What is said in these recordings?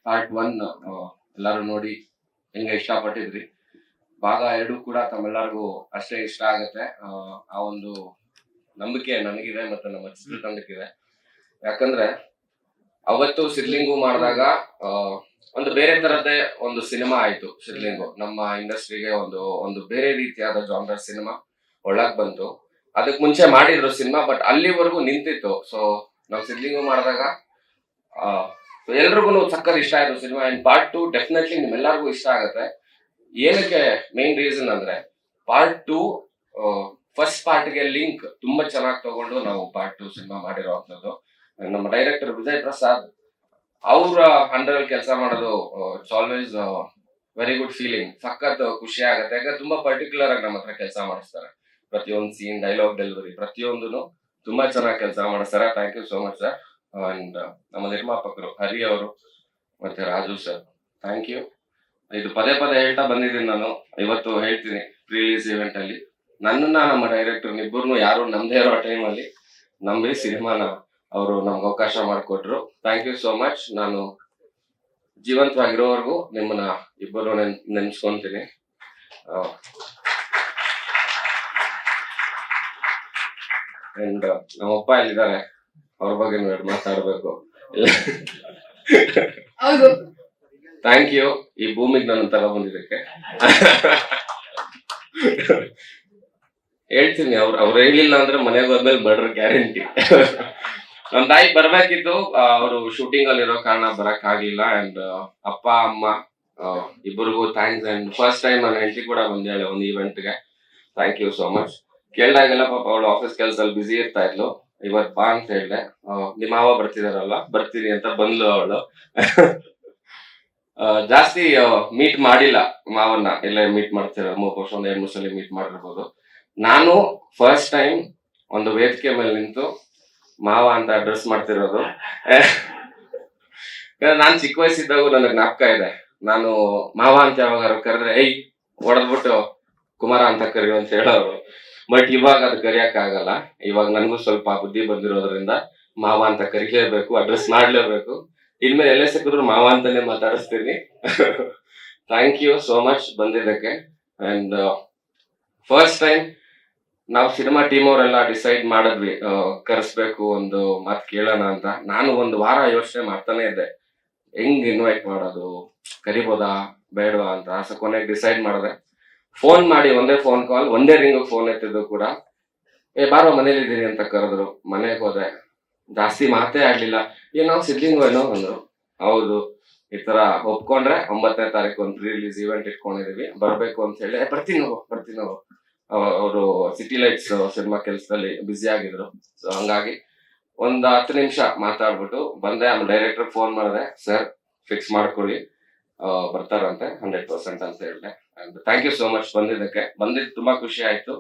Part 1 ಎಲ್ಲರೂ ನೋಡಿ ಹೆಂಗೆ ಇಷ್ಟಪಟ್ಟಿದ್ರಿ. ಭಾಗ 2 ಕೂಡ ತಮ್ಮೆಲ್ಲರಿಗೂ ಅಷ್ಟೇ ಇಷ್ಟ ಆಗುತ್ತೆ. ಆ ಒಂದು ನಂಬಿಕೆ ನನಗಿದೆ ಮತ್ತು ನಮ್ಮ ಚಿತ್ರತಂಡಕ್ಕಿದೆ. ಯಾಕಂದ್ರೆ ಅವತ್ತು ಸಿದ್ಲಿಂಗು ಮಾಡಿದಾಗ ಒಂದು ಬೇರೆ ತರದ್ದೇ ಒಂದು ಸಿನಿಮಾ ಆಯ್ತು. ಸಿದ್ಲಿಂಗು ನಮ್ಮ ಇಂಡಸ್ಟ್ರಿಗೆ ಒಂದು ಬೇರೆ ರೀತಿಯಾದ ಜಾನರ್ ಸಿನಿಮಾ ಒಳಗ್ ಬಂತು. ಅದಕ್ ಮುಂಚೆ ಮಾಡಿದ್ರು ಸಿನಿಮಾ, ಬಟ್ ಅಲ್ಲಿವರೆಗೂ ನಿಂತಿತ್ತು. ಸೊ ನಾವು ಸಿದ್ಲಿಂಗು ಮಾಡಿದಾಗ ಎಲ್ರಿಗೂ ಸಕ್ಕತ್ ಇಷ್ಟ ಆಯ್ತು ಸಿನಿಮಾ. ಅಂಡ್ ಪಾರ್ಟ್ 2 ಡೆಫಿನೆಟ್ಲಿ ನಿಮ್ಮೆಲ್ಲರಿಗೂ ಇಷ್ಟ ಆಗುತ್ತೆ. ಏನಕ್ಕೆ ಮೇನ್ ರೀಸನ್ ಅಂದ್ರೆ ಪಾರ್ಟ್ 2 ಫಸ್ಟ್ ಪಾರ್ಟ್ಗೆ ಲಿಂಕ್ ತುಂಬಾ ಚೆನ್ನಾಗಿ ತಗೊಂಡು ನಾವು ಪಾರ್ಟ್ 2 ಸಿನಿಮಾ ಮಾಡಿರೋವಂಥದ್ದು. ನಮ್ಮ ಡೈರೆಕ್ಟರ್ ವಿಜಯ್ ಪ್ರಸಾದ್ ಅವ್ರ ಅಂಡರ್ ಕೆಲಸ ಮಾಡೋದು it's always very good feeling. ಸಖತ್ ಖುಷಿ ಆಗುತ್ತೆ. ಯಾಕಂದ್ರೆ ತುಂಬಾ ಪರ್ಟಿಕ್ಯುಲರ್ ಆಗಿ ನಮ್ಮ ಹತ್ರ ಕೆಲಸ ಮಾಡಿಸ್ತಾರೆ. ಪ್ರತಿಯೊಂದು ಸೀನ್, ಡೈಲಾಗ್ ಡೆಲಿವರಿ ಪ್ರತಿಯೊಂದನ್ನು ತುಂಬಾ ಚೆನ್ನಾಗಿ ಕೆಲಸ ಮಾಡಿಸ್ತಾರೆ. Thank you so much sir. And ನಮ್ಮ ನಿರ್ಮಾಪಕರು ಹರಿ ಅವರು ಮತ್ತೆ ರಾಜು ಸರ್, ಥ್ಯಾಂಕ್ ಯು. ಇದು ಪದೇ ಪದೇ ಹೇಳ್ತಾ ಬಂದಿದ್ದೀನಿ ನಾನು, ಇವತ್ತು ಹೇಳ್ತೀನಿ. ರಿಲೀಸ್ ಇವೆಂಟ್ ಅಲ್ಲಿ ನನ್ನನ್ನ ನಮ್ಮ ಡೈರೆಕ್ಟರ್ ಇಬ್ಬರನ್ನು ಯಾರು ನಮ್ದೇ ಇರೋ ಟೈಮ್ ಅಲ್ಲಿ ನಂಬಿ ಸಿನಿಮಾನ ಅವರು ನಮ್ಗೆ ಅವಕಾಶ ಮಾಡಿಕೊಟ್ರು. Thank you so much. ನಾನು ಜೀವಂತವಾಗಿರೋವರೆಗೂ ನಿಮ್ಮನ್ನ ಇಬ್ಬರು ನೆನ್ಸ್ಕೊಂತೀನಿ. ಅಂಡ್ ನಮ್ಮಪ್ಪ ಇಲ್ಲಿದ್ದಾರೆ, ಅವ್ರ ಬಗ್ಗೆ ಮಾತಾಡ್ಬೇಕು. ಥ್ಯಾಂಕ್ ಯು ಈ ಭೂಮಿಗೆ ನನ್ನ ತಗೊಂಡ್ಬಂದಿದ್ದಕ್ಕೆ. ಹೇಳ್ತೀನಿ, ಅವ್ರು ಹೇಳಿಲ್ಲ ಅಂದ್ರೆ ಮನೆಗೆ ಹೋದ್ಮೇಲೆ ಮರ್ಡರ್ ಗ್ಯಾರಂಟಿ. ನಮ್ ತಾಯಿ ಬರ್ಬೇಕಿತ್ತು, ಅವರು ಶೂಟಿಂಗ್ ಅಲ್ಲಿ ಇರೋ ಕಾರಣ ಬರಕ್ ಆಗ್ಲಿಲ್ಲ. ಅಂಡ್ ಅಪ್ಪ ಅಮ್ಮ ಇಬ್ಬರಿಗೂ ಥ್ಯಾಂಕ್ಸ್. ಅಂಡ್ ಫಸ್ಟ್ ಟೈಮ್ ನನ್ನ ಹೆಂಡತಿ ಕೂಡ ಬಂದೇಳೆ ಒಂದು ಈವೆಂಟ್ಗೆ. Thank you so much. ಕೇಳಿದಾಗೆಲ್ಲ ಪಾಪ ಅವಳು ಆಫೀಸ್ ಕೆಲಸದಲ್ಲಿ ಬಿಸಿ ಇರ್ತಾ ಇದ್ಲು. ಇವತ್ ಬಾ ಅಂತ ಹೇಳ್ದೆ. ನಿಮ್ಮ ಮಾವ ಬರ್ತಿದಾರಲ್ಲ, ಬರ್ತೀನಿ ಅಂತ ಬಂದ್ಲು ಅವಳು. ಜಾಸ್ತಿ ಮೀಟ್ ಮಾಡಿಲ್ಲ ಮಾವನ್ನ, ಎಲ್ಲ ಮೀಟ್ ಮಾಡ್ತಿರ 3 ವರ್ಷ 2-3 ಸಲ ಮೀಟ್ ಮಾಡಿರ್ಬೋದು. ನಾನು ಫಸ್ಟ್ ಟೈಮ್ ಒಂದು ವೇದಿಕೆ ಮೇಲೆ ನಿಂತು ಮಾವ ಅಂತ ಅಡ್ರೆಸ್ ಮಾಡ್ತಿರೋದು. ನಾನ್ ಚಿಕ್ಕ ವಯಸ್ಸಿದ್ದಾಗೂ ನನಗೆ ಜ್ಞಾಪಕ ಇದೆ. ನಾನು ಮಾವ ಅಂತ ಯಾವಾಗ ಕರೆದ್ರೆ ಹೊಡೆದ್ಬಿಟ್ಟು ಕುಮಾರ ಅಂತ ಕರಿಯೋ ಅಂತ ಹೇಳೋರು. ಬಟ್ ಇವಾಗ ಅದು ಕರಿಯಕ್ ಆಗಲ್ಲ. ಇವಾಗ ನನಗೂ ಸ್ವಲ್ಪ ಬುದ್ಧಿ ಬಂದಿರೋದ್ರಿಂದ ಮಾವ ಅಂತ ಕರಿಲೇಬೇಕು, ಅಡ್ರೆಸ್ ಮಾಡ್ಲೇಬೇಕು. ಇನ್ಮೇಲೆ ಎಲ್ಲೇ ಸಿಕ್ಕಿದ್ರು ಮಾವ ಅಂತಾನೆ ಮಾತಾಡಿಸ್ತೀನಿ. ಥ್ಯಾಂಕ್ ಯು ಸೋ ಮಚ್ ಬಂದಿದ್ದಕ್ಕೆ. ಅಂಡ್ ಫಸ್ಟ್ ಟೈಮ್ ನಾವು ಸಿನಿಮಾ ಟೀಮ್ ಅವರೆಲ್ಲ ಡಿಸೈಡ್ ಮಾಡಿದ್ವಿ ಕರೆಸ್ಬೇಕು, ಒಂದು ಮಾತು ಕೇಳೋಣ ಅಂತ. ನಾನು ಒಂದು ವಾರ ಯೋಚನೆ ಮಾಡ್ತಾನೆ ಇದ್ದೆ, ಹೆಂಗ್ ಇನ್ವೈಟ್ ಮಾಡೋದು, ಕರಿಬೋದಾ ಬೇಡವಾ ಅಂತ. ಸೊ ಕೊನೆಗೆ ಡಿಸೈಡ್ ಮಾಡಿದೆ. ಫೋನ್ ಮಾಡಿ ಒಂದೇ ಫೋನ್ ಕಾಲ್, ಒಂದೇ ರಿಂಗ್ ಫೋನ್ ಎತ್ತಿದ್ದು ಕೂಡ ಬಾರೋ ಮನೇಲಿ ಇದ್ದೀನಿ ಅಂತ ಕರೆದ್ರು. ಮನೆಗೆ ಹೋದೆ, ಜಾಸ್ತಿ ಮಾತೇ ಆಗ್ಲಿಲ್ಲ. ನಾವು ಸಿದ್ಲಿಂಗು ಏನೋ ಅಂದ್ರು. ಹೌದು, ಈ ತರ ಒಪ್ಕೊಂಡ್ರೆ 9ನೇ ತಾರೀಕು ಒಂದು ರಿಲೀಸ್ ಇವೆಂಟ್ ಇಟ್ಕೊಂಡಿದೀವಿ, ಬರ್ಬೇಕು ಅಂತ ಹೇಳಿ. ಬರ್ತೀನಿ ನಾವು. ಅವರು ಸಿಟಿ ಲೈಟ್ಸ್ ಸಿನಿಮಾ ಕೆಲಸದಲ್ಲಿ ಬ್ಯುಸಿ ಆಗಿದ್ರು. ಸೊ ಹಂಗಾಗಿ ಒಂದ್ 10 ನಿಮಿಷ ಮಾತಾಡ್ಬಿಟ್ಟು ಬಂದೆ. ಆಮೇಲೆ ಡೈರೆಕ್ಟರ್ ಫೋನ್ ಮಾಡಿದೆ, ಸರ್ ಫಿಕ್ಸ್ ಮಾಡ್ಕೊಳ್ಳಿ, ಬರ್ತಾರಂತೆ 100% ಅಂತ ಹೇಳಿದೆ. ಥ್ಯಾಂಕ್ ಯು ಸೋ ಮಚ್ ಬಂದಿದ್ದಕ್ಕೆ. ಬಂದಿದ್ದು ತುಂಬಾ ಖುಷಿ ಆಯ್ತು.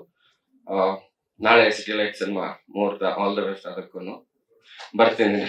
ನಾಳೆ ಸಿಟಿ ಲೈಟ್ ಸಿನಿಮಾ ಮುಹೂರ್ತ, ಆಲ್ ದ ಬೆಸ್ಟ್ ಅದಕ್ಕೂ. ಬರ್ತೀನಿ.